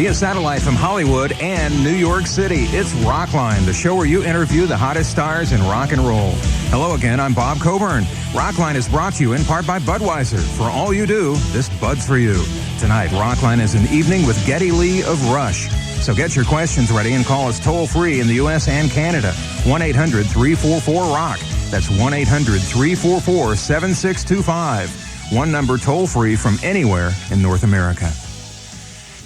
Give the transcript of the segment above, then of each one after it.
via satellite from Hollywood and New York City. It's Rockline, the show where you interview the hottest stars in rock and roll. Hello again, I'm Bob Coburn. Rockline is brought to you in part by Budweiser. For all you do, this Bud's for you. Tonight, Rockline is an evening with Geddy Lee of Rush. So get your questions ready and call us toll-free in the U.S. and Canada. 1-800-344-ROCK. That's 1-800-344-7625. One number toll-free from anywhere in North America.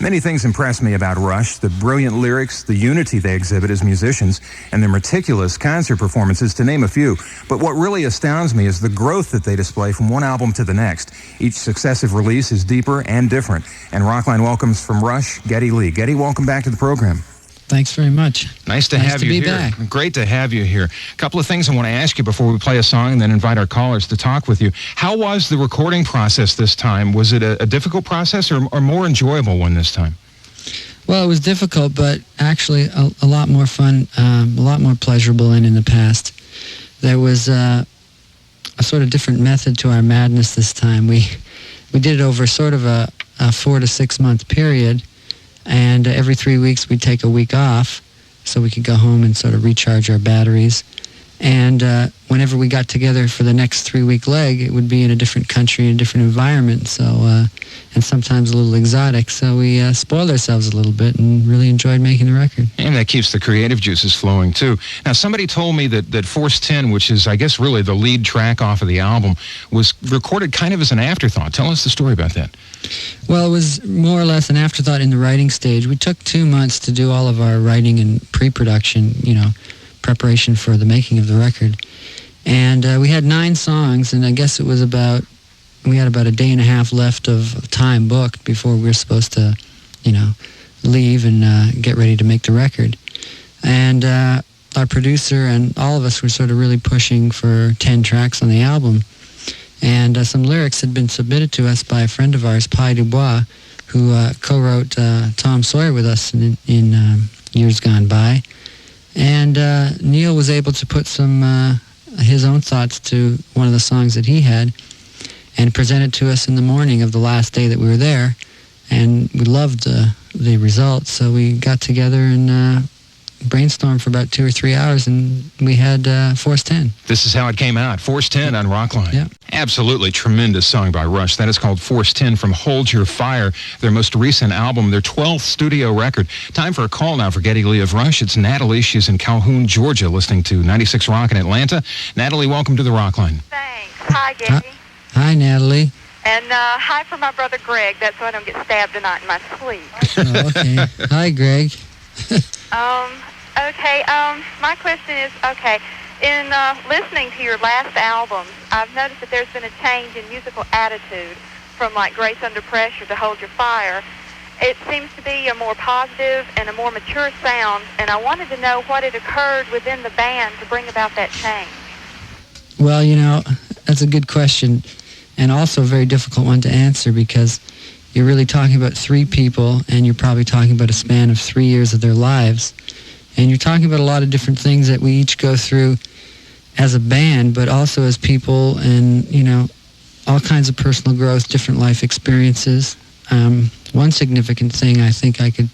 Many things impress me about Rush: the brilliant lyrics, the unity they exhibit as musicians, and their meticulous concert performances, to name a few. But what really astounds me is the growth that they display from one album to the next. Each successive release is deeper and different. And Rockline welcomes from Rush, Geddy Lee. Geddy, welcome back to the program. Thanks very much. Nice to have you here. Back. Great to have you here. A couple of things I want to ask you before we play a song and then invite our callers to talk with you. How was the recording process this time? Was it a difficult process or more enjoyable one this time? Well, it was difficult, but actually a lot more fun, a lot more pleasurable than in the past. There was a sort of different method to our madness this time. We did it over sort of a 4 to 6 month period. And every 3 weeks we'd take a week off so we could go home and sort of recharge our batteries. And whenever we got together for the next 3-week leg, it would be in a different country, a different environment, so and sometimes a little exotic. So we spoiled ourselves a little bit and really enjoyed making the record. And that keeps the creative juices flowing, too. Now, somebody told me that Force 10, which is, I guess, really the lead track off of the album, was recorded kind of as an afterthought. Tell us the story about that. Well, it was more or less an afterthought in the writing stage. We took 2 months to do all of our writing and pre-production, preparation for the making of the record. And we had 9 songs, and I guess it was we had about a day and a half left of time booked before we were supposed to, leave and get ready to make the record. And our producer and all of us were sort of really pushing for 10 tracks on the album. And some lyrics had been submitted to us by a friend of ours, Pi Dubois, who co-wrote Tom Sawyer with us in years gone by. And Neil was able to put some his own thoughts to one of the songs that he had and present it to us in the morning of the last day that we were there. And we loved the results, so we got together and brainstormed for about 2 or 3 hours, and we had Force 10. This is how it came out. Force 10 on Rockline. Yeah. Absolutely tremendous song by Rush. That is called Force 10 from Hold Your Fire, their most recent album, their 12th studio record. Time for a call now for Geddy Lee of Rush. It's Natalie. She's in Calhoun, Georgia, listening to 96 Rock in Atlanta. Natalie, welcome to the Rockline. Thanks. Hi, Geddy. Hi, Natalie. And hi for my brother Greg. That's so I don't get stabbed tonight in my sleep. Oh, okay. Hi, Greg. Okay, my question is, in listening to your last albums, I've noticed that there's been a change in musical attitude from like Grace Under Pressure to Hold Your Fire. It seems to be a more positive and a more mature sound, and I wanted to know what had occurred within the band to bring about that change. Well, that's a good question, and also a very difficult one to answer, because you're really talking about 3 people, and you're probably talking about a span of 3 years of their lives. And you're talking about a lot of different things that we each go through as a band, but also as people, and, all kinds of personal growth, different life experiences. One significant thing I think I could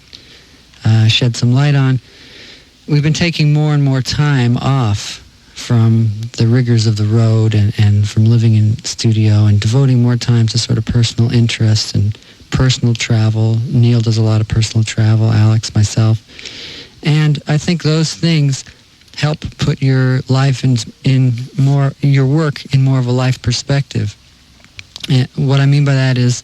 shed some light on, we've been taking more and more time off from the rigors of the road and from living in studio, and devoting more time to sort of personal interests and personal travel. Neil does a lot of personal travel, Alex, myself. And I think those things help put your life your work in more of a life perspective. And what I mean by that is,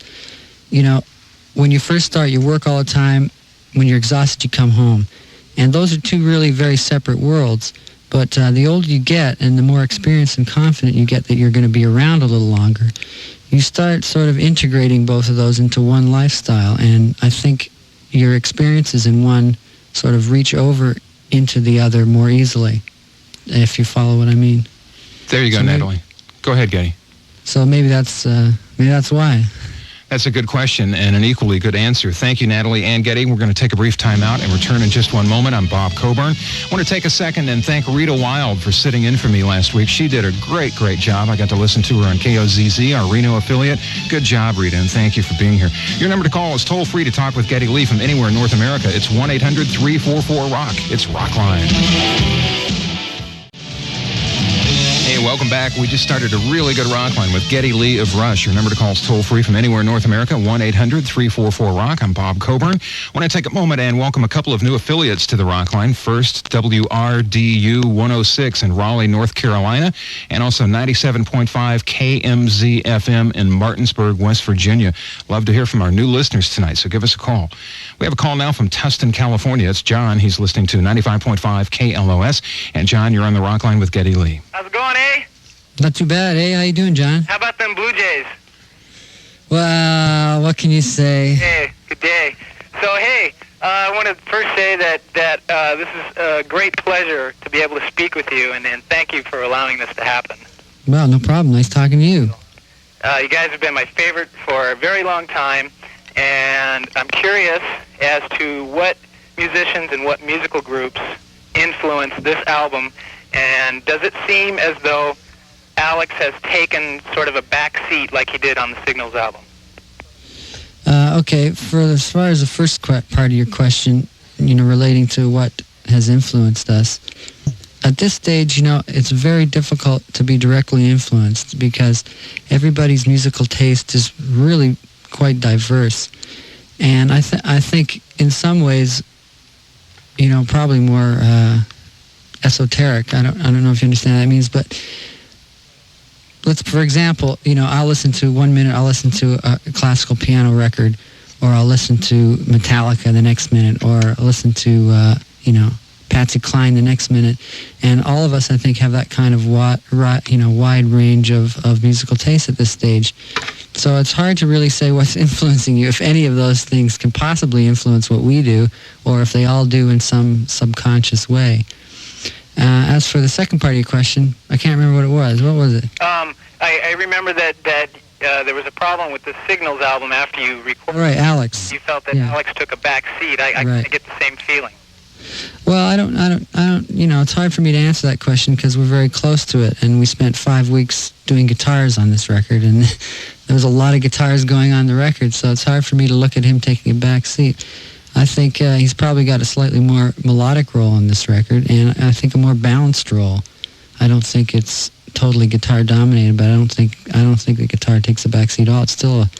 when you first start, you work all the time. When you're exhausted, you come home. And those are 2 really very separate worlds. But the older you get and the more experienced and confident you get that you're going to be around a little longer, you start sort of integrating both of those into one lifestyle. And I think your experiences in one sort of reach over into the other more easily, if you follow what I mean. There you go, Natalie. Go ahead, Geddy. So maybe that's why. That's a good question and an equally good answer. Thank you, Natalie and Geddy. We're going to take a brief time out and return in just one moment. I'm Bob Coburn. I want to take a second and thank Rita Wild for sitting in for me last week. She did a great job. I got to listen to her on KOZZ, our Reno affiliate. Good job, Rita, and thank you for being here. Your number to call is toll-free to talk with Geddy Lee from anywhere in North America. It's 1-800-344-ROCK. It's Rockline. Hey, welcome back. We just started a really good Rockline with Geddy Lee of Rush. Your number to call is toll-free from anywhere in North America, 1-800-344-ROCK. I'm Bob Coburn. I want to take a moment and welcome a couple of new affiliates to the Rockline. First, WRDU 106 in Raleigh, North Carolina, and also 97.5 KMZ FM in Martinsburg, West Virginia. Love to hear from our new listeners tonight, so give us a call. We have a call now from Tustin, California. It's John. He's listening to 95.5 KLOS. And John, you're on the Rockline with Geddy Lee. How's it going, eh? Not too bad, eh? How you doing, John? How about them Blue Jays? Well, what can you say? Hey, good day. So, hey, I want to first say that this is a great pleasure to be able to speak with you, and thank you for allowing this to happen. Well, no problem. Nice talking to you. You guys have been my favorite for a very long time, and I'm curious as to what musicians and what musical groups influenced this album, and does it seem as though Alex has taken sort of a back seat like he did on the Signals album? Okay, as far as the first part of your question, relating to what has influenced us, at this stage, it's very difficult to be directly influenced because everybody's musical taste is really quite diverse. And I think in some ways, probably more esoteric. I don't know if you understand what that means, but for example, I'll listen to a classical piano record, or I'll listen to Metallica the next minute, or I'll listen to, Patsy Cline the next minute. And all of us, I think, have that kind of wide range of musical taste at this stage. So it's hard to really say what's influencing you, if any of those things can possibly influence what we do, or if they all do in some subconscious way. As for the second part of your question, I can't remember what it was. What was it? I remember that there was a problem with the Signals album after you recorded. Right, Alex. You felt that Yeah. Alex took a back seat. I Right. kind of get the same feeling. Well, I don't. It's hard for me to answer that question because we're very close to it, and we spent 5 weeks doing guitars on this record, and there was a lot of guitars going on the record, so it's hard for me to look at him taking a back seat. I think he's probably got a slightly more melodic role on this record, and I think a more balanced role. I don't think it's totally guitar dominated, but I don't think the guitar takes a backseat at all. It's still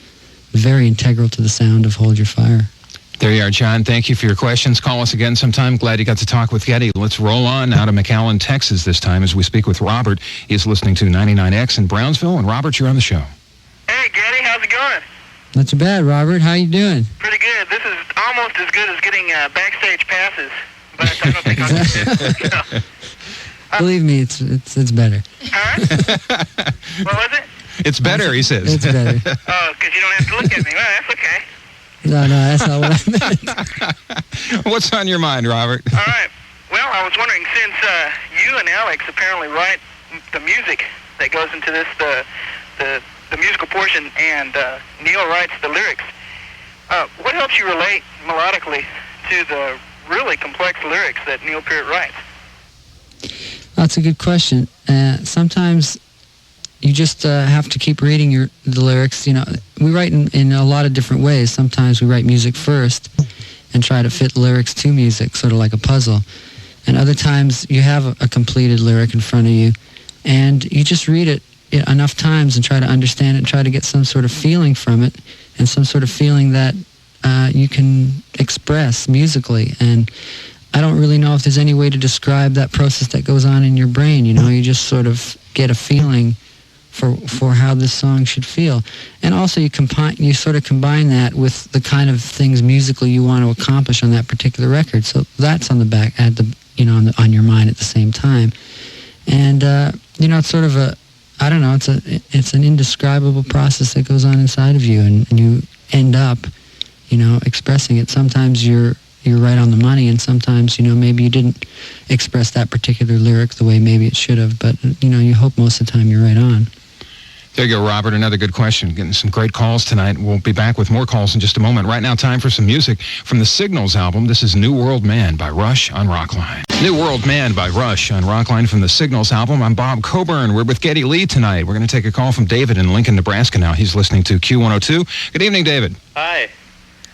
very integral to the sound of Hold Your Fire. There you are, John. Thank you for your questions. Call us again sometime. Glad you got to talk with Geddy. Let's roll on out of McAllen, Texas this time as we speak with Robert. He's listening to 99X in Brownsville. And Robert, you're on the show. Hey, Geddy, how's it going? Not too bad, Robert. How you doing? Pretty good. This is almost as good as getting backstage passes, but I don't think I'll Believe me, it's better. Huh? What was it? It's better, he says. It's better. Oh, because you don't have to look at me. Well, that's okay. No, that's not what I meant. What's on your mind, Robert? All right. Well, I was wondering, since you and Alex apparently write the music that goes into this, the musical portion, and Neil writes the lyrics, what helps you relate melodically to the really complex lyrics that Neil Peart writes? That's a good question. Sometimes you just have to keep reading the lyrics. We write in a lot of different ways. Sometimes we write music first and try to fit lyrics to music, sort of like a puzzle. And other times you have a completed lyric in front of you, and you just read it enough times and try to understand it and try to get some sort of feeling from it, and some sort of feeling that you can express musically. And I don't really know if there's any way to describe that process that goes on in your brain. You just sort of get a feeling for how this song should feel. And also you sort of combine that with the kind of things musically you want to accomplish on that particular record. So that's on the back on your mind at the same time. And it's sort of it's an indescribable process that goes on inside of you, and you end up expressing it. Sometimes you're right on the money, and sometimes maybe you didn't express that particular lyric the way maybe it should have, but you hope most of the time you're right on. There you go, Robert. Another good question. Getting some great calls tonight. We'll be back with more calls in just a moment. Right now, time for some music from the Signals album. This is New World Man by Rush on Rockline. New World Man by Rush on Rockline from the Signals album. I'm Bob Coburn. We're with Geddy Lee tonight. We're going to take a call from David in Lincoln, Nebraska now. He's listening to Q102. Good evening, David. Hi.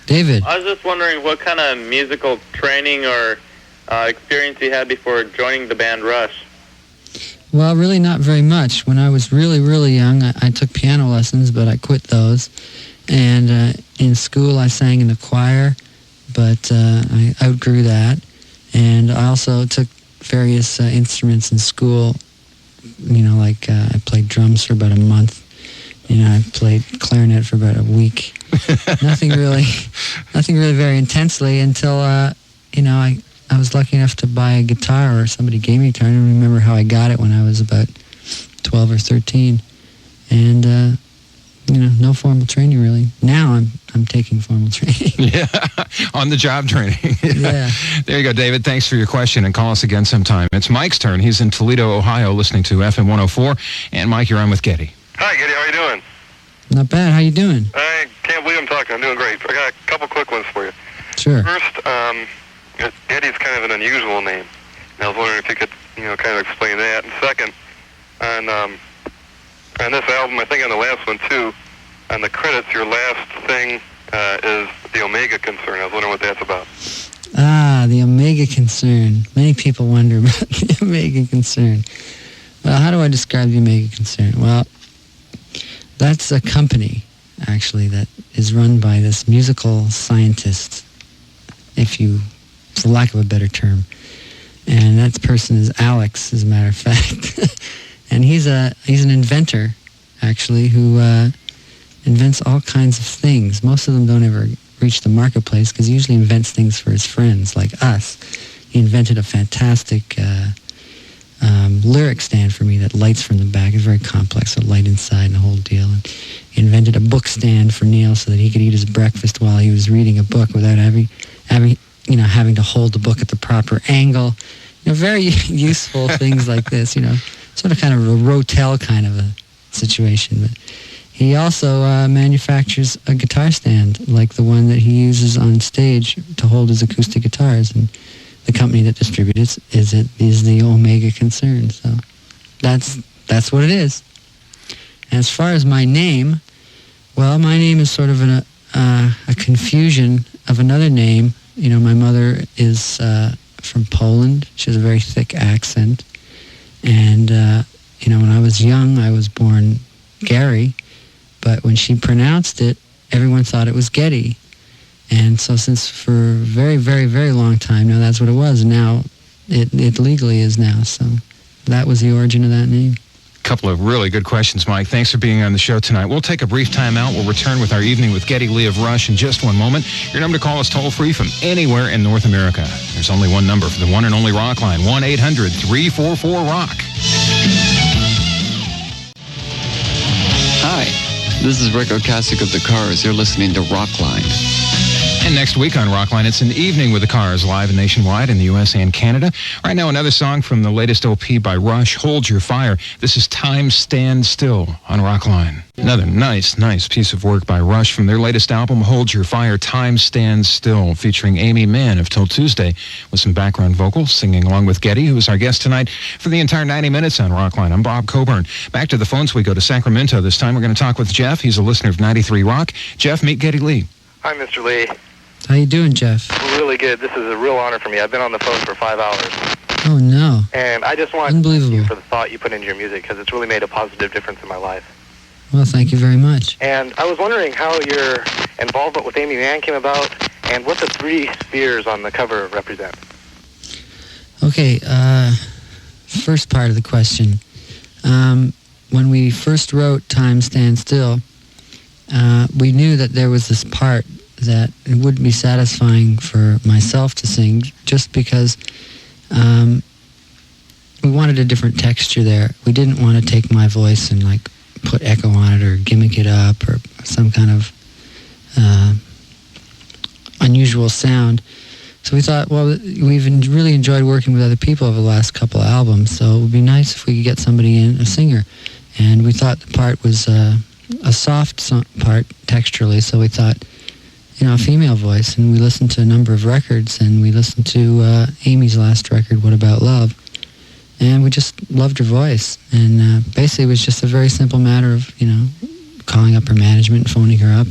David. I was just wondering what kind of musical training or experience you had before joining the band Rush. Well, really not very much. When I was really, really young, I took piano lessons, but I quit those. And in school, I sang in the choir, but I outgrew that. And I also took various instruments in school. You know, like I played drums for about a month. You know, I played clarinet for about a week. Nothing really very intensely until, you know, I was lucky enough to buy a guitar, or somebody gave me a guitar. I don't remember how I got it when I was about 12 or 13. And, you know, no formal training really. Now I'm taking formal training. Yeah, on-the-job training. Yeah. There you go, David. Thanks for your question, and call us again sometime. It's Mike's turn. He's in Toledo, Ohio, listening to FM 104. And, Mike, you're on with Geddy. Hi, Geddy. How are you doing? Not bad. How you doing? I can't believe I'm talking. I'm doing great. I got a couple quick ones for you. Sure. First, Geddy's kind of an unusual name. And I was wondering if you could, you know, kind of explain that. And second, on this album, I think on the last one too, on the credits, your last thing is the Omega Concern. I was wondering what that's about. Ah, the Omega Concern. Many people wonder about the Omega Concern. Well, how do I describe the Omega Concern? Well, that's a company, actually, that is run by this musical scientist, for lack of a better term. And that person is Alex, as a matter of fact. And he's an inventor, actually, who invents all kinds of things. Most of them don't ever reach the marketplace because he usually invents things for his friends, like us. He invented a fantastic lyric stand for me that lights from the back. It's very complex, so light inside and the whole deal. And he invented a book stand for Neil so that he could eat his breakfast while he was reading a book without having to hold the book at the proper angle. You know, very useful things like this, you know, sort of kind of a Rotel kind of a situation. But he also manufactures a guitar stand like the one that he uses on stage to hold his acoustic guitars, and the company that distributes is the Omega Concern. So that's what it is. And as far as my name, well, my name is sort of a confusion of another name. You know, my mother is from Poland. She has a very thick accent. And, you know, when I was young, I was born Gary. But when she pronounced it, everyone thought it was Geddy. And so since for a very, very, very long time now, that's what it was. Now it legally is now. So that was the origin of that name. Couple of really good questions, Mike. Thanks for being on the show tonight. We'll take a brief time out. We'll return with our evening with Geddy Lee of Rush in just one moment. Your number to call is toll-free from anywhere in North America. There's only one number for the one and only Rockline, 1-800-344-ROCK. Hi, this is Rick Ocasek of The Cars. You're listening to Rockline. And next week on Rockline, it's an evening with the Cars, live and nationwide in the U.S. and Canada. Right now, another song from the latest OP by Rush, Hold Your Fire. This is Time Stand Still on Rockline. Another nice piece of work by Rush from their latest album, Hold Your Fire, Time Stands Still, featuring Amy Mann of Till Tuesday with some background vocals, singing along with Geddy, who is our guest tonight for the entire 90 minutes on Rockline. I'm Bob Coburn. Back to the phones we go to Sacramento. This time we're going to talk with Jeff. He's a listener of 93 Rock. Jeff, meet Geddy Lee. Hi, Mr. Lee. How you doing, Jeff? Really good. This is a real honor for me. I've been on the phone for 5 hours. Oh, no. And I just want to Unbelievable. thank you for the thought you put into your music, because it's really made a positive difference in my life. Well, thank you very much. And I was wondering how your involvement with Amy Mann came about, and what the 3 spheres on the cover represent. Okay, first part of the question. When we first wrote Time Stand Still, we knew that there was this part that it wouldn't be satisfying for myself to sing, just because we wanted a different texture there. We didn't want to take my voice and like put echo on it or gimmick it up or some kind of unusual sound. So we thought, well, we've really enjoyed working with other people over the last couple of albums, so it would be nice if we could get somebody in, a singer. And we thought the part was a soft part texturally, so we thought, a female voice. And we listened to a number of records, and we listened to Amy's last record, What About Love? And we just loved her voice. And basically it was just a very simple matter of, calling up her management, phoning her up,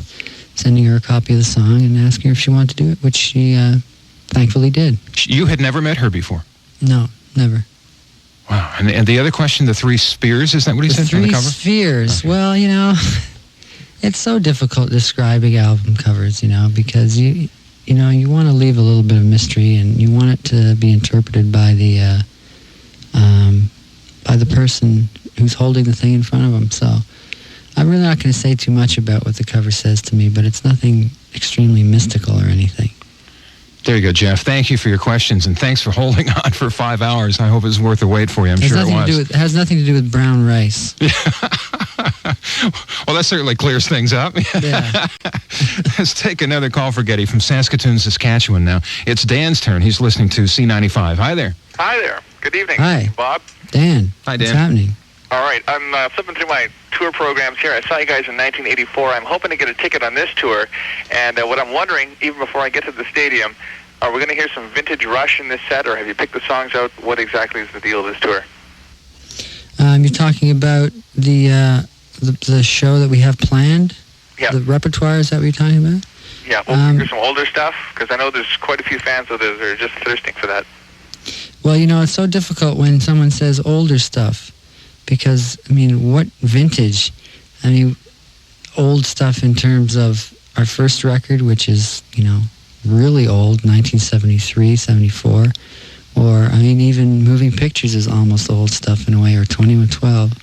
sending her a copy of the song, and asking her if she wanted to do it, which she thankfully did. You had never met her before? No, never. Wow. And the other question, the three spheres, is that what he said on the cover? The three spheres. Okay. Well, it's so difficult describing album covers, because you want to leave a little bit of mystery, and you want it to be interpreted by the person who's holding the thing in front of them. So I'm really not going to say too much about what the cover says to me, but it's nothing extremely mystical or anything. There you go, Jeff. Thank you for your questions, and thanks for holding on for 5 hours. I hope it was worth the wait for you. I'm sure it was. It has nothing to do with brown rice. Well, that certainly clears things up. Yeah. Let's take another call for Geddy from Saskatoon, Saskatchewan now. It's Dan's turn. He's listening to C95. Hi there. Hi there. Good evening. Hi. Bob. Dan. Hi, Dan. What's happening? All right. I'm flipping through my tour programs here. I saw you guys in 1984. I'm hoping to get a ticket on this tour. And what I'm wondering, even before I get to the stadium, are we going to hear some vintage Rush in this set, or have you picked the songs out? What exactly is the deal of this tour? You're talking about the show that we have planned? Yeah. The repertoire, is that what you're talking about? Yeah. We'll hear some older stuff, because I know there's quite a few fans of this that are just thirsting for that. Well, it's so difficult when someone says older stuff, because, what vintage? Old stuff in terms of our first record, which is, really old, 1973, 74, or, even Moving Pictures is almost old stuff in a way, or 2112.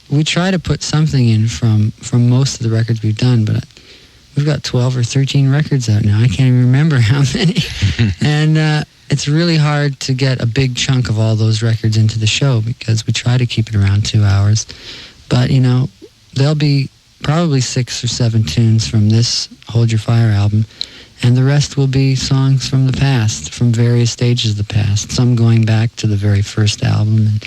We try to put something in from most of the records we've done, but we've got 12 or 13 records out now. I can't even remember how many. And it's really hard to get a big chunk of all those records into the show, because we try to keep it around 2 hours. But, there'll be probably 6 or 7 tunes from this Hold Your Fire album, and the rest will be songs from the past, from various stages of the past, some going back to the very first album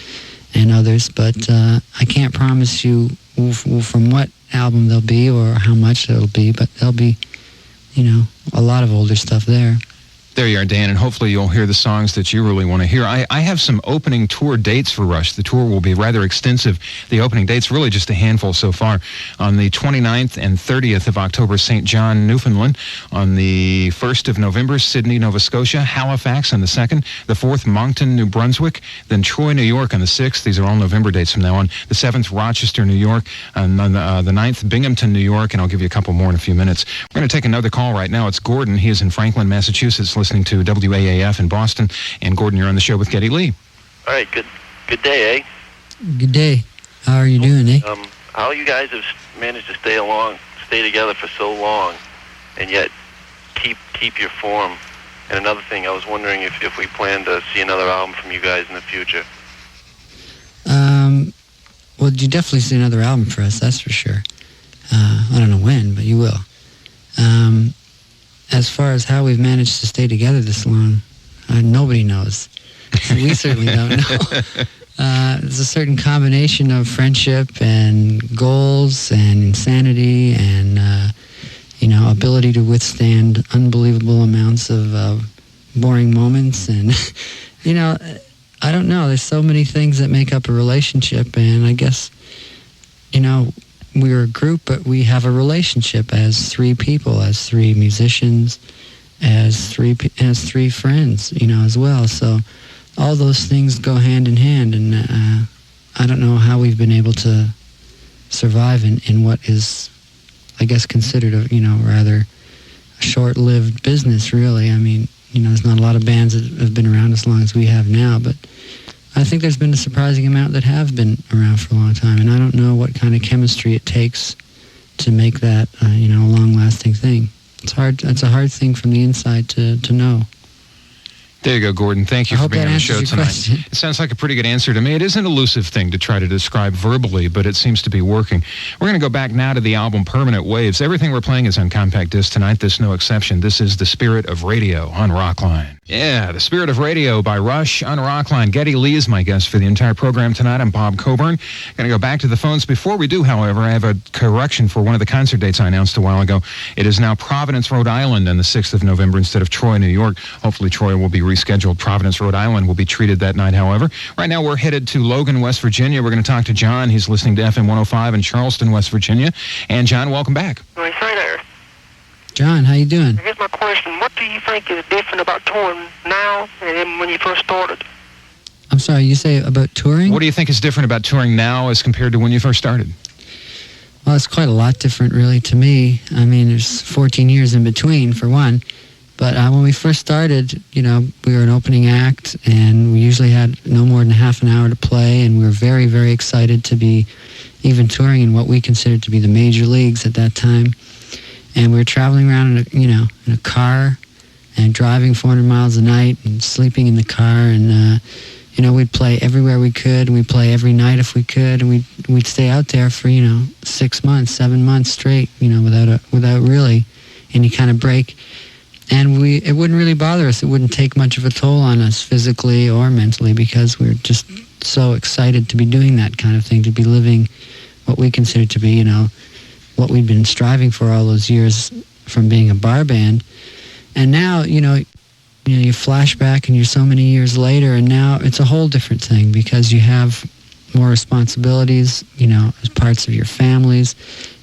and others. But I can't promise you from what album they'll be or how much it'll be, but there'll be, a lot of older stuff there. There you are, Dan, and hopefully you'll hear the songs that you really want to hear. I have some opening tour dates for Rush. The tour will be rather extensive. The opening dates, really just a handful so far. On the 29th and 30th of October, St. John, Newfoundland. On the 1st of November, Sydney, Nova Scotia. Halifax on the 2nd. The 4th, Moncton, New Brunswick. Then Troy, New York on the 6th. These are all November dates from now on. The 7th, Rochester, New York. And on the 9th, Binghamton, New York. And I'll give you a couple more in a few minutes. We're going to take another call right now. It's Gordon. He is in Franklin, Massachusetts, listening to WAAF in Boston. And Gordon, you're on the show with Geddy Lee. All right, good day, eh? Good day. How are you doing, eh? How you guys have managed to stay together for so long, and yet keep your form. And another thing, I was wondering if we plan to see another album from you guys in the future. Well, you definitely see another album for us, that's for sure. I don't know when, but you will. As far as how we've managed to stay together this long, nobody knows. We certainly don't know. There's a certain combination of friendship and goals and insanity and, ability to withstand unbelievable amounts of boring moments. And, I don't know. There's so many things that make up a relationship. And I guess, we're a group, but we have a relationship as 3 people, as 3 musicians, as three friends, as well. So all those things go hand in hand, and I don't know how we've been able to survive in what is, I guess, considered a rather short-lived business. Really, there's not a lot of bands that have been around as long as we have now, but I think there's been a surprising amount that have been around for a long time, and I don't know what kind of chemistry it takes to make that, a long-lasting thing. It's hard. It's a hard thing from the inside to know. There you go, Gordon. Thank you I for hope being that on the answers show your tonight. question. It sounds like a pretty good answer to me. It is an elusive thing to try to describe verbally, but it seems to be working. We're going to go back now to the album Permanent Waves. Everything we're playing is on compact disc tonight. This no exception. This is The Spirit of Radio on Rockline. Yeah, The Spirit of Radio by Rush on Rockline. Geddy Lee is my guest for the entire program tonight. I'm Bob Coburn. Going to go back to the phones. Before we do, however, I have a correction for one of the concert dates I announced a while ago. It is now Providence, Rhode Island on the 6th of November instead of Troy, New York. Hopefully Troy will be rescheduled. Providence, Rhode Island will be treated that night, however. Right now we're headed to Logan, West Virginia. We're going to talk to John. He's listening to FM 105 in Charleston, West Virginia. And John, welcome back. Hi there. John, how you doing? Here's my question. What do you think is different about touring now and then when you first started? I'm sorry, you say about touring? What do you think is different about touring now as compared to when you first started? Well, it's quite a lot different, really, to me. I mean, there's 14 years in between, for one. But when we first started, we were an opening act, and we usually had no more than half an hour to play, and we were very, very excited to be even touring in what we considered to be the major leagues at that time. And we were traveling around in a car and driving 400 miles a night and sleeping in the car, and we'd play everywhere we could, and we'd play every night if we could, and we'd stay out there for 6 months, 7 months straight, without really any kind of break. And it wouldn't really bother us. It wouldn't take much of a toll on us physically or mentally because we were just so excited to be doing that kind of thing, to be living what we considered to be, what we'd been striving for all those years from being a bar band. And now, you flash back and you're so many years later, and now it's a whole different thing because you have more responsibilities, as parts of your families.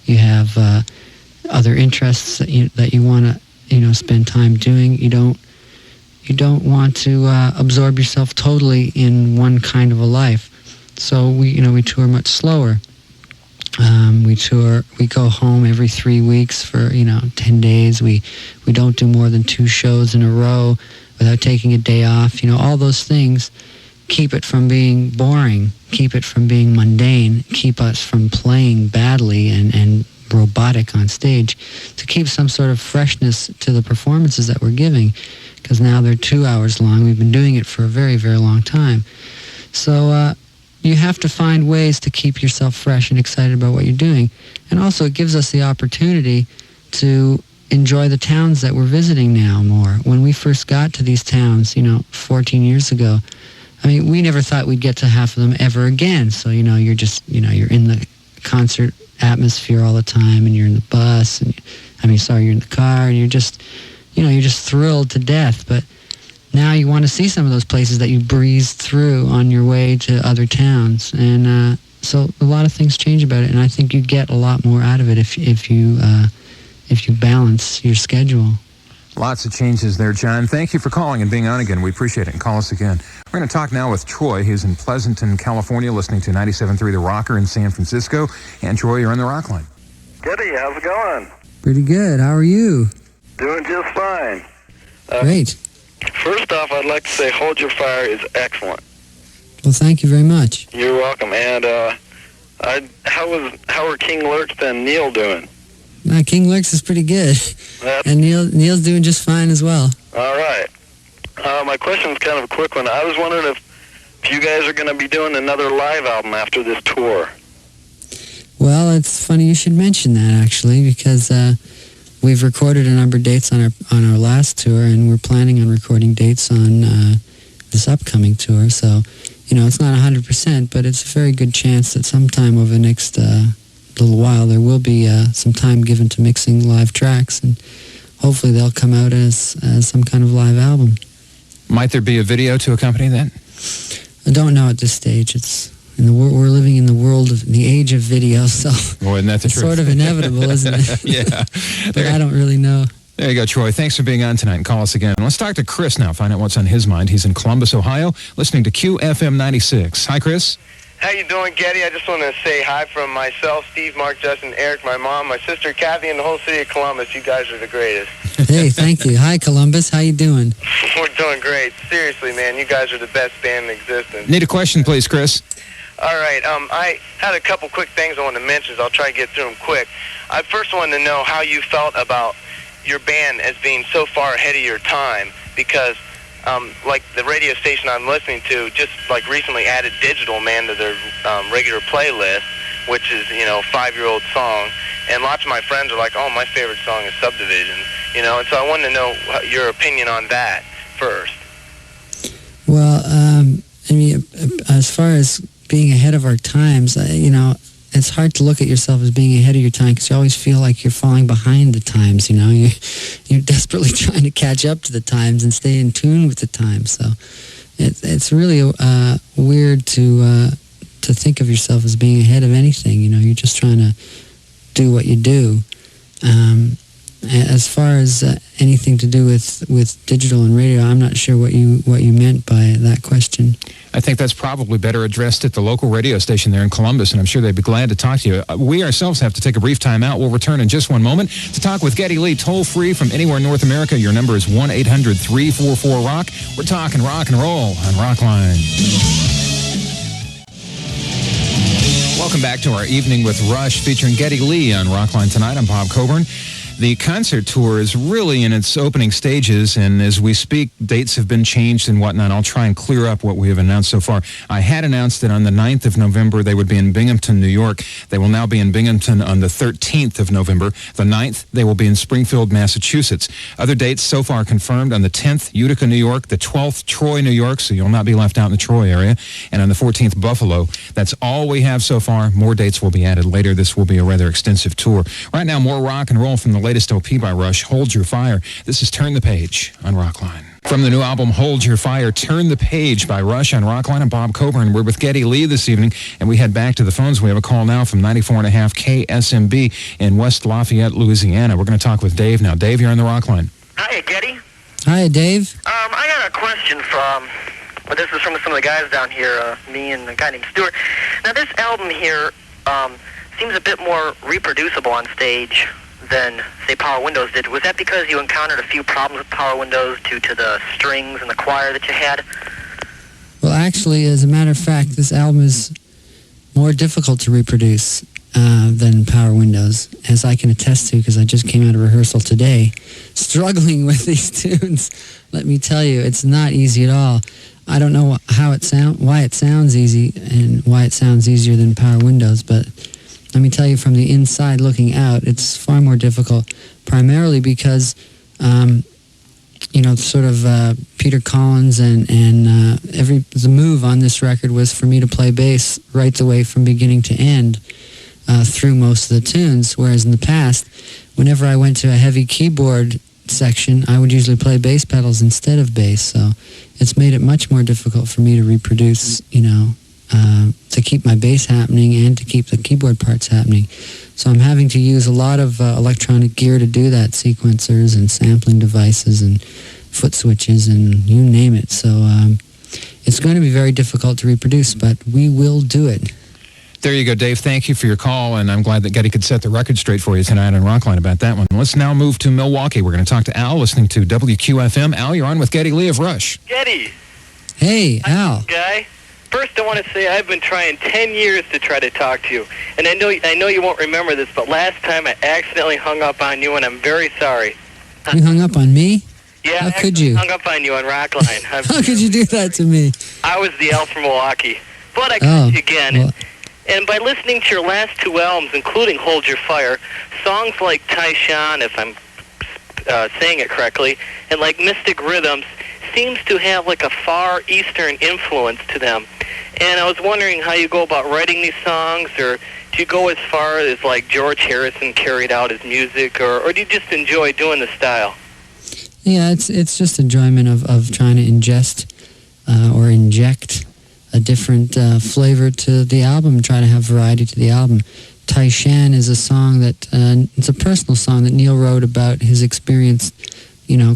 You have other interests that you want to spend time doing. You don't want to absorb yourself totally in one kind of a life. So we tour much slower. We go home every 3 weeks for 10 days. We don't do more than 2 shows in a row without taking a day off. All those things keep it from being boring, keep it from being mundane, keep us from playing badly and robotic on stage, to keep some sort of freshness to the performances that we're giving, because now they're 2 hours long. We've been doing it for a very, very long time. So you have to find ways to keep yourself fresh and excited about what you're doing. And also it gives us the opportunity to enjoy the towns that we're visiting now more. When we first got to these towns, 14 years ago, we never thought we'd get to half of them ever again. So, you're just, you're in the concert atmosphere all the time, and you're in the bus, and you're in the car, and you're just thrilled to death. But now you want to see some of those places that you breezed through on your way to other towns, and so a lot of things change about it, and I think you get a lot more out of it if you balance your schedule. Lots of changes there, John. Thank you for calling and being on again. We appreciate it, and call us again. We're going to talk now with Troy. He's in Pleasanton, California, listening to 97.3 The Rocker in San Francisco. And Troy, you're on the Rockline. Geddy, how's it going? Pretty good. How are you? Doing just fine. Great. First off, I'd like to say Hold Your Fire is excellent. Well, thank you very much. You're welcome. And how are King Lurch and Neil doing? King Lurch is pretty good. And Neil's doing just fine as well. All right. My question is kind of a quick one. I was wondering if you guys are going to be doing another live album after this tour. Well, it's funny you should mention that, actually, because we've recorded a number of dates on our last tour, and we're planning on recording dates on this upcoming tour. So, it's not 100%, but it's a very good chance that sometime over the next little while there will be some time given to mixing live tracks, and hopefully they'll come out as some kind of live album. Might there be a video to accompany that? I don't know at this stage. We're living in the age of video, so isn't that the it's truth? sort of inevitable, isn't it? Yeah. But I don't really know. There you go, Troy. Thanks for being on tonight, and call us again. Let's talk to Chris now, find out what's on his mind. He's in Columbus, Ohio, listening to QFM 96. Hi, Chris. How you doing, Geddy? I just want to say hi from myself, Steve, Mark, Justin, Eric, my mom, my sister, Kathy, and the whole city of Columbus. You guys are the greatest. Hey, thank you. Hi, Columbus. How you doing? We're doing great. Seriously, man, you guys are the best band in existence. Need a question, please, Chris. All right. I had a couple quick things I want to mention, so I'll try to get through them quick. I first wanted to know how you felt about your band as being so far ahead of your time, because like the radio station I'm listening to just like recently added Digital Man to their regular playlist, which is, you know, a 5-year-old song. And lots of my friends are like, oh, my favorite song is Subdivision, you know. And so I wanted to know your opinion on that first. Well, I mean, as far as being ahead of our times, you know, it's hard to look at yourself as being ahead of your time because you always feel like you're falling behind the times, you know. You're desperately trying to catch up to the times and stay in tune with the times. So it's really weird to think of yourself as being ahead of anything, you know. You're just trying to do what you do. As far as anything to do with digital and radio, I'm not sure what you meant by that question. I think that's probably better addressed at the local radio station there in Columbus, and I'm sure they'd be glad to talk to you. We ourselves have to take a brief time out. We'll return in just one moment to talk with Geddy Lee, toll-free from anywhere in North America. Your number is 1-800-344-ROCK. We're talking rock and roll on Rockline. Welcome back to our Evening with Rush featuring Geddy Lee on Rockline tonight. I'm Bob Coburn. The concert tour is really in its opening stages, and as we speak, dates have been changed and whatnot. I'll try and clear up what we have announced so far. I had announced that on the 9th of November they would be in Binghamton, New York. They will now be in Binghamton on the 13th of November. The 9th, they will be in Springfield, Massachusetts. Other dates so far confirmed: on the 10th, Utica, New York; the 12th, Troy, New York, so you'll not be left out in the Troy area; and on the 14th, Buffalo. That's all we have so far. More dates will be added later. This will be a rather extensive tour. Right now, more rock and roll from the latest LP by Rush, Hold Your Fire. This is Turn the Page on Rockline. From the new album, Hold Your Fire, Turn the Page by Rush on Rockline. I'm Bob Coburn. We're with Geddy Lee this evening, and we head back to the phones. We have a call now from 94.5 KSMB in West Lafayette, Louisiana. We're going to talk with Dave now. Dave, you're on the Rockline. Hi, Geddy. Hi, Dave. I got a question this is from some of the guys down here, me and a guy named Stuart. Now, this album here seems a bit more reproducible on stage than, say, Power Windows did. Was that because you encountered a few problems with Power Windows due to the strings and the choir that you had? Well, actually, as a matter of fact, this album is more difficult to reproduce than Power Windows, as I can attest to because I just came out of rehearsal today, struggling with these tunes. Let me tell you, it's not easy at all. I don't know why it sounds easy and why it sounds easier than Power Windows, but let me tell you, from the inside looking out, it's far more difficult, primarily because, sort of Peter Collins and the move on this record was for me to play bass right the way from beginning to end through most of the tunes, whereas in the past, whenever I went to a heavy keyboard section, I would usually play bass pedals instead of bass, so it's made it much more difficult for me to reproduce, to keep my bass happening and to keep the keyboard parts happening. So I'm having to use a lot of electronic gear to do that, sequencers and sampling devices and foot switches and you name it. So it's going to be very difficult to reproduce, but we will do it. There you go, Dave. Thank you for your call, and I'm glad that Geddy could set the record straight for you tonight on Rockline about that one. Let's now move to Milwaukee. We're going to talk to Al, listening to WQFM. Al, you're on with Geddy Lee of Rush. Geddy. Hey, Al. Guy. First, I want to say I've been trying 10 years to try to talk to you, and I know you won't remember this, but last time I accidentally hung up on you, and I'm very sorry. You hung up on me? Yeah, How could you? hung up on you on Rockline. How could you do that to me? I was the elf from Milwaukee, but I got you again. Well. And by listening to your last two albums, including Hold Your Fire, songs like Taishan, if I'm saying it correctly, and like Mystic Rhythms, seems to have like a far eastern influence to them. And I was wondering how you go about writing these songs, or do you go as far as like George Harrison carried out his music, or do you just enjoy doing the style? Yeah, it's just enjoyment of trying to ingest or inject a different flavor to the album, try to have variety to the album. Taishan is a song that, it's a personal song that Neil wrote about his experience,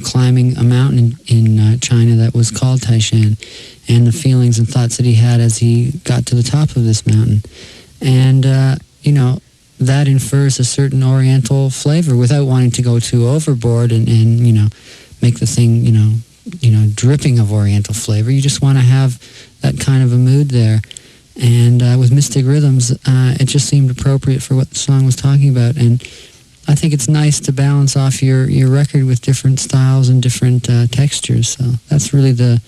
climbing a mountain in China that was called Taishan, and the feelings and thoughts that he had as he got to the top of this mountain. And, that infers a certain Oriental flavor without wanting to go too overboard and make the thing, dripping of Oriental flavor. You just want to have that kind of a mood there. And with Mystic Rhythms, it just seemed appropriate for what the song was talking about. And I think it's nice to balance off your record with different styles and different textures. So that's really the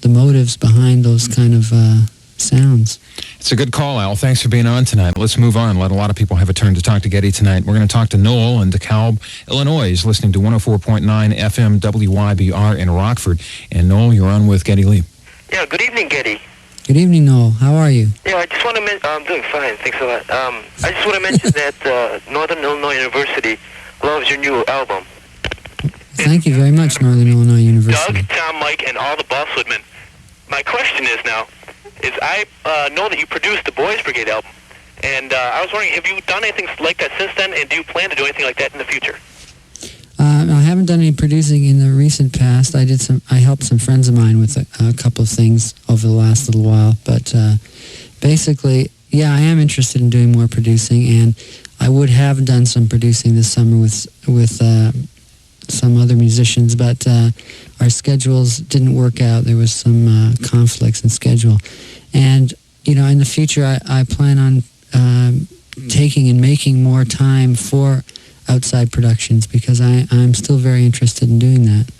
motives behind those kind of sounds. It's a good call, Al. Thanks for being on tonight. Let's move on. Let a lot of people have a turn to talk to Geddy tonight. We're going to talk to Noel in DeKalb, Illinois. He's listening to 104.9 FM WYBR in Rockford. And Noel, you're on with Geddy Lee. Yeah, good evening, Geddy. Good evening, Noel. How are you? Yeah, I just want to mention, I'm doing fine, thanks a lot. I just want to mention that Northern Illinois University loves your new album. Thank you very much, Northern Illinois University. Doug, Tom, Mike, and all the Bosswoodmen. My question is now, I know that you produced the Boys Brigade album, and I was wondering, have you done anything like that since then, and do you plan to do anything like that in the future? I haven't done any producing in the recent past. I helped some friends of mine with a couple of things over the last little while, but basically, yeah, I am interested in doing more producing, and I would have done some producing this summer with some other musicians, but our schedules didn't work out. There was some conflicts in schedule, and in the future, I plan on taking and making more time for outside productions because I'm still very interested in doing that.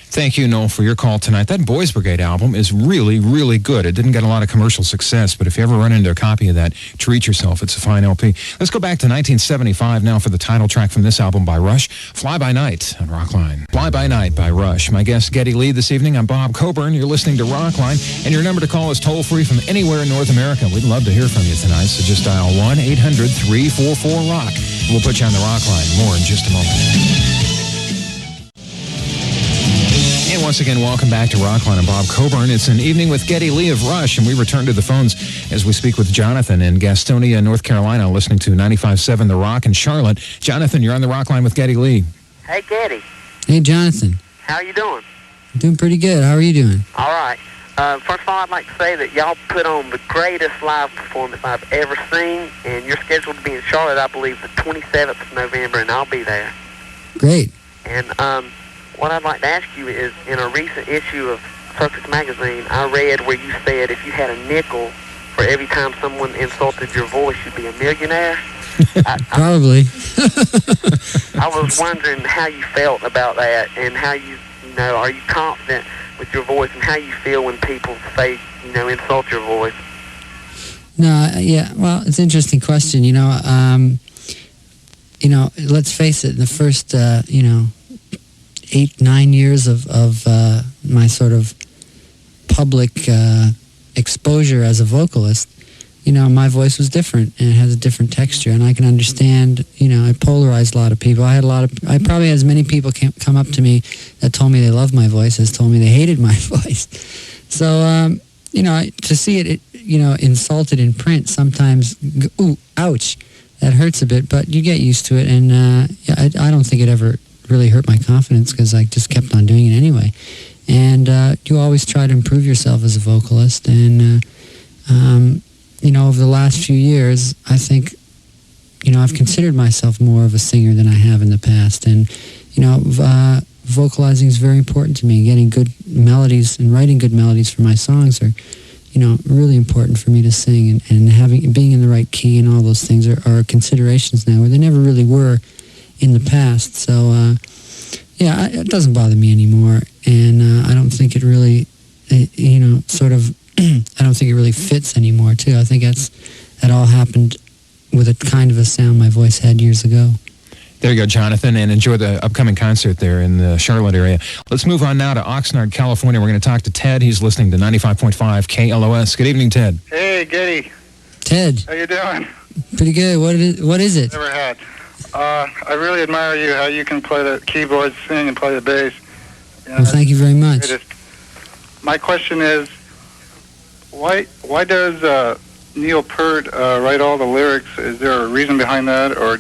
Thank you, Noel, for your call tonight. That Boys Brigade album is really, really good. It didn't get a lot of commercial success, but if you ever run into a copy of that, treat yourself. It's a fine LP. Let's go back to 1975 now for the title track from this album by Rush, Fly By Night on Rockline. Fly By Night by Rush. My guest, Geddy Lee, this evening. I'm Bob Coburn. You're listening to Rockline, and your number to call is toll-free from anywhere in North America. We'd love to hear from you tonight, so just dial 1-800-344-ROCK. We'll put you on the Rockline. More in just a moment. And once again, welcome back to Rockline. I'm Bob Coburn. It's an evening with Geddy Lee of Rush, and we return to the phones as we speak with Jonathan in Gastonia, North Carolina, listening to 95.7 The Rock in Charlotte. Jonathan, you're on the Rockline with Geddy Lee. Hey, Geddy. Hey, Jonathan. How you doing? I'm doing pretty good. How are you doing? All right. First of all, I'd like to say that y'all put on the greatest live performance I've ever seen, and you're scheduled to be in Charlotte, I believe, the 27th of November, and I'll be there. Great. And what I'd like to ask you is, in a recent issue of Circus Magazine, I read where you said if you had a nickel for every time someone insulted your voice, you'd be a millionaire. Probably. I was wondering how you felt about that, and how are you confident with your voice, and how you feel when people say, insult your voice? No, yeah, well, it's an interesting question. Let's face it, the first, 8-9 years of my sort of public exposure as a vocalist, my voice was different, and it has a different texture, and I can understand, it polarized a lot of people. I probably had as many people come up to me that told me they loved my voice as told me they hated my voice. So, to see it, insulted in print sometimes, ooh, ouch, that hurts a bit, but you get used to it, and I don't think it ever really hurt my confidence because I just kept on doing it anyway. And you always try to improve yourself as a vocalist, and over the last few years, I think, I've considered myself more of a singer than I have in the past, and vocalizing is very important to me. Getting good melodies and writing good melodies for my songs are, really important for me to sing, and being in the right key and all those things are considerations now where they never really were in the past. So, it doesn't bother me anymore, and I don't think it really, I don't think it really fits anymore, too. I think that all happened with a kind of a sound my voice had years ago. There you go, Jonathan, and enjoy the upcoming concert there in the Charlotte area. Let's move on now to Oxnard, California. We're going to talk to Ted. He's listening to 95.5 KLOS. Good evening, Ted. Hey, Geddy. Ted. How you doing? Pretty good. What is it? Never had. I really admire you, how you can play the keyboard, sing, and play the bass. Well, thank you very much. My question is, why does Neil Peart write all the lyrics? Is there a reason behind that, or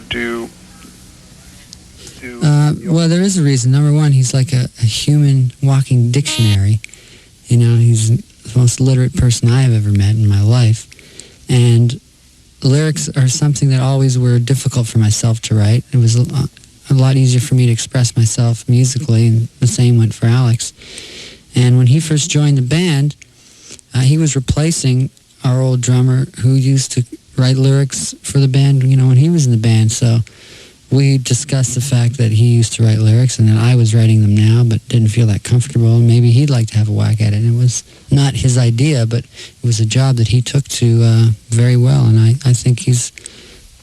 well, there is a reason. Number one, he's like a human walking dictionary. He's the most literate person I have ever met in my life. And lyrics are something that always were difficult for myself to write. It was a lot easier for me to express myself musically, and the same went for Alex. And when he first joined the band, he was replacing our old drummer who used to write lyrics for the band, when he was in the band. So we discussed the fact that he used to write lyrics and that I was writing them now, but didn't feel that comfortable. And maybe he'd like to have a whack at it. And it was not his idea, but it was a job that he took to very well. And I think he's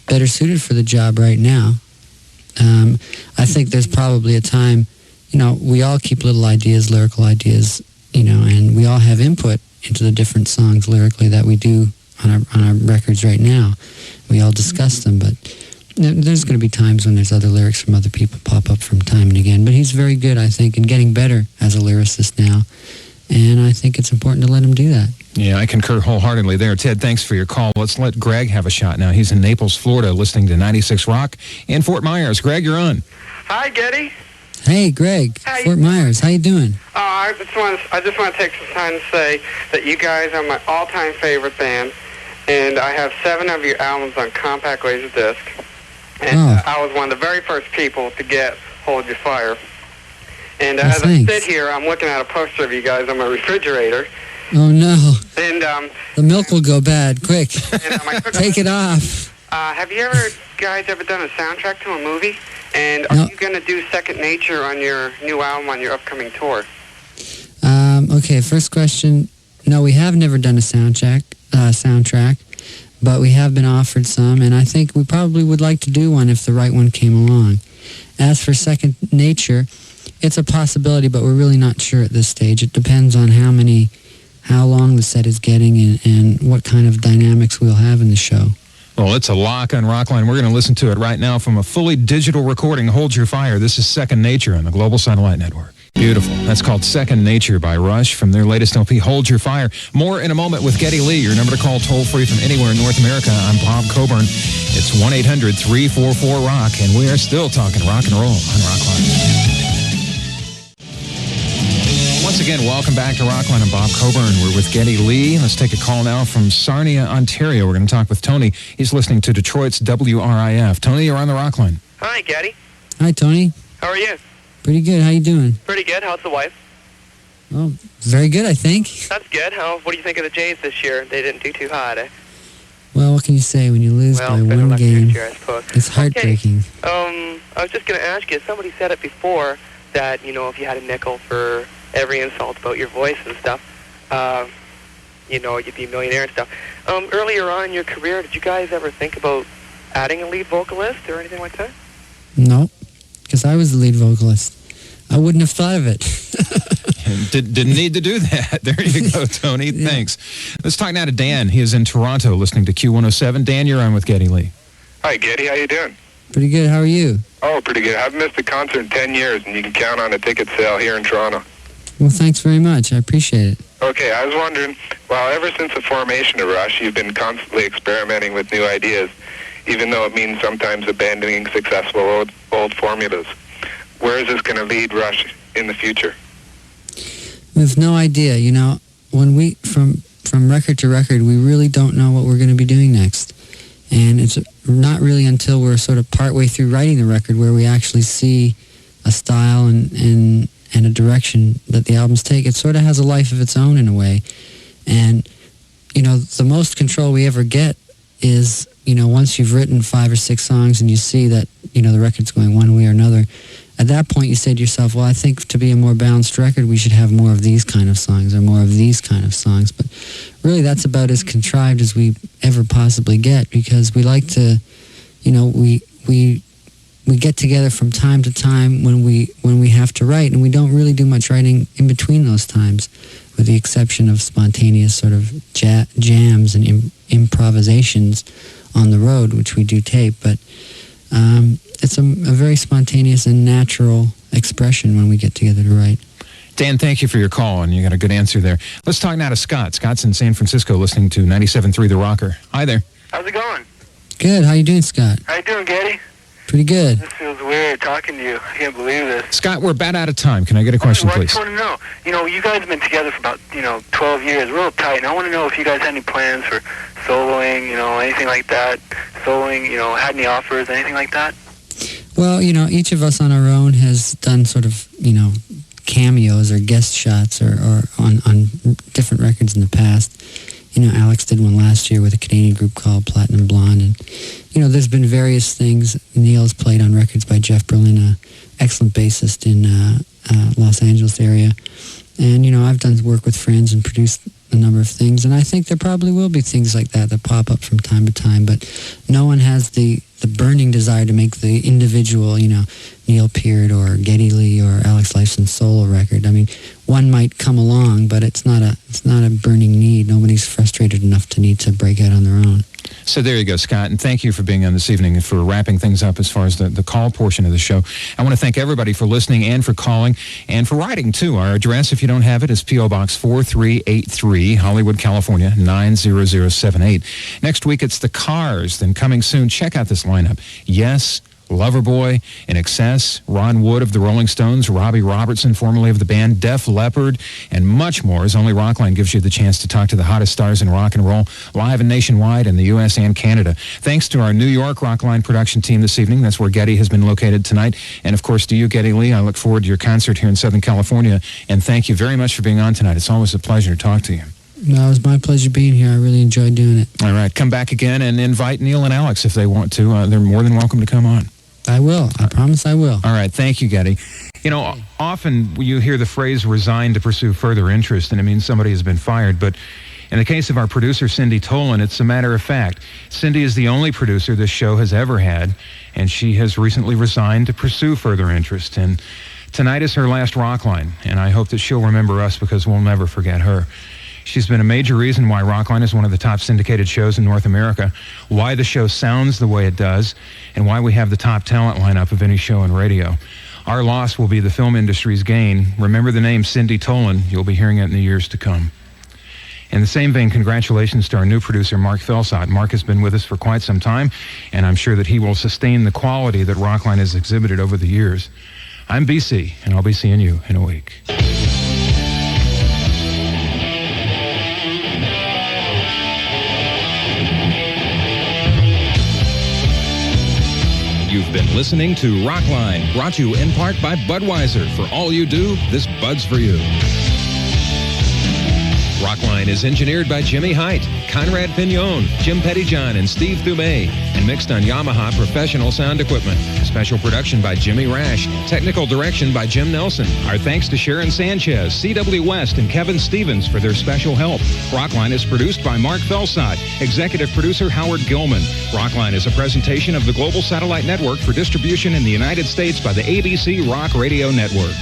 better suited for the job right now. I think there's probably a time, we all keep little ideas, lyrical ideas, and we all have input into the different songs lyrically that we do on our records right now. We all discuss them, but there's going to be times when there's other lyrics from other people pop up from time and again. But he's very good, I think, in getting better as a lyricist now. And I think it's important to let him do that. Yeah, I concur wholeheartedly there. Ted, thanks for your call. Let's let Greg have a shot now. He's in Naples, Florida, listening to 96 Rock in Fort Myers. Greg, you're on. Hi, Geddy. Hey, Greg. Fort Myers. How you doing? I just want to take some time to say that you guys are my all-time favorite band, and I have 7 of your albums on compact laserdisc. And I was one of the very first people to get Hold Your Fire. And as I sit here, I'm looking at a poster of you guys on my refrigerator. Oh, no. And the milk will go bad. Quick. Take it off. Have you guys ever done a soundtrack to a movie? And are you going to do Second Nature on your new album on your upcoming tour? Okay, first question. No, we have never done a soundtrack, but we have been offered some, and I think we probably would like to do one if the right one came along. As for Second Nature, it's a possibility, but we're really not sure at this stage. It depends on how long the set is getting and what kind of dynamics we'll have in the show. Well, it's a lock on Rockline. We're going to listen to it right now from a fully digital recording, Hold Your Fire. This is Second Nature on the Global Satellite Network. Beautiful. That's called Second Nature by Rush from their latest LP, Hold Your Fire. More in a moment with Geddy Lee. Your number to call toll-free from anywhere in North America. I'm Bob Coburn. It's 1-800-344-ROCK, and we are still talking rock and roll on Rockline. Once again, welcome back to Rockline. I'm Bob Coburn. We're with Geddy Lee. Let's take a call now from Sarnia, Ontario. We're going to talk with Tony. He's listening to Detroit's WRIF. Tony, you're on the Rockline. Hi, Geddy. Hi, Tony. How are you? Pretty good. How you doing? Pretty good. How's the wife? Oh, very good, I think. That's good. What do you think of the Jays this year? They didn't do too hot, eh? Well, what can you say when you lose by one game? Year, I suppose. It's heartbreaking. Okay. I was just going to ask you, somebody said it before that, if you had a nickel for every insult about your voice and stuff, you'd be a millionaire and stuff. Earlier on in your career, did you guys ever think about adding a lead vocalist or anything like that? No, because I was the lead vocalist. I wouldn't have thought of it. Didn't need to do that. There you go, Tony. Yeah. Thanks. Let's talk now to Dan. He is in Toronto listening to Q107. Dan, you're on with Geddy Lee. Hi, Geddy. How you doing? Pretty good. How are you? Oh, pretty good. I've missed a concert in 10 years, and you can count on a ticket sale here in Toronto. Well, thanks very much. I appreciate it. Okay, I was wondering, ever since the formation of Rush, you've been constantly experimenting with new ideas, even though it means sometimes abandoning successful old formulas. Where is this going to lead Rush in the future? We have no idea. When we, from record to record, we really don't know what we're going to be doing next. And it's not really until we're sort of partway through writing the record where we actually see a style and a direction that the albums take. It sort of has a life of its own in a way. And, the most control we ever get is, once you've written 5 or 6 songs and you see that, the record's going one way or another, at that point you say to yourself, well, I think to be a more balanced record, we should have more of these kind of songs or more of these kind of songs. But really that's about as contrived as we ever possibly get, because we like to, we get together from time to time when we have to write, and we don't really do much writing in between those times, with the exception of spontaneous sort of jams and improvisations on the road, which we do tape. But it's a very spontaneous and natural expression when we get together to write. Dan, thank you for your call, and you got a good answer there. Let's talk now to Scott. Scott's in San Francisco listening to 97.3 The Rocker. Hi there. How's it going? Good. How you doing, Scott? How you doing, Geddy? Pretty good. This feels weird talking to you. I can't believe this. Scott, we're about out of time. Can I get a question, please? I just want to know, you guys have been together for about, 12 years, real tight, and I want to know if you guys had any plans for soloing, anything like that, had any offers, anything like that? Well, each of us on our own has done sort of, cameos or guest shots or on different records in the past. Alex did one last year with a Canadian group called Platinum Blonde. And, there's been various things. Neil's played on records by Jeff Berlin, an excellent bassist in Los Angeles area. And, I've done work with friends and produced a number of things. And I think there probably will be things like that pop up from time to time. But no one has the burning desire to make the individual, Neil Peart or Geddy Lee or Alex Lifeson's solo record. I mean, one might come along, but it's not a burning need. Nobody's frustrated enough to need to break out on their own. So there you go, Scott, and thank you for being on this evening and for wrapping things up as far as the call portion of the show. I want to thank everybody for listening and for calling and for writing, too. Our address, if you don't have it, is P.O. Box 4383, Hollywood, California, 90078. Next week, it's the Cars. Then coming soon, check out this lineup. Yes, Loverboy, In Excess, Ron Wood of the Rolling Stones, Robbie Robertson, formerly of the band, Def Leppard, and much more, as only Rockline gives you the chance to talk to the hottest stars in rock and roll, live and nationwide in the U.S. and Canada. Thanks to our New York Rockline production team this evening. That's where Geddy has been located tonight. And, of course, to you, Geddy Lee, I look forward to your concert here in Southern California. And thank you very much for being on tonight. It's always a pleasure to talk to you. No, it was my pleasure being here. I really enjoyed doing it. All right. Come back again and invite Neil and Alex if they want to. They're more than welcome to come on. I will. I promise I will. All right. Thank you, Geddy. Often you hear the phrase resign to pursue further interest, and it means somebody has been fired. But in the case of our producer, Cindy Tolan, it's a matter of fact. Cindy is the only producer this show has ever had, and she has recently resigned to pursue further interest. And tonight is her last Rockline, and I hope that she'll remember us because we'll never forget her. She's been a major reason why Rockline is one of the top syndicated shows in North America, why the show sounds the way it does, and why we have the top talent lineup of any show in radio. Our loss will be the film industry's gain. Remember the name Cindy Tolan. You'll be hearing it in the years to come. In the same vein, congratulations to our new producer, Mark Felsot. Mark has been with us for quite some time, and I'm sure that he will sustain the quality that Rockline has exhibited over the years. I'm BC, and I'll be seeing you in a week. You've been listening to Rockline, brought to you in part by Budweiser. For all you do, this Bud's for you. Rockline is engineered by Jimmy Height, Conrad Pignon, Jim Pettyjohn, and Steve Thumé, and mixed on Yamaha professional sound equipment. Special production by Jimmy Rash. Technical direction by Jim Nelson. Our thanks to Sharon Sanchez, C.W. West, and Kevin Stevens for their special help. Rockline is produced by Mark Felsot. Executive producer Howard Gilman. Rockline is a presentation of the Global Satellite Network for distribution in the United States by the ABC Rock Radio Network.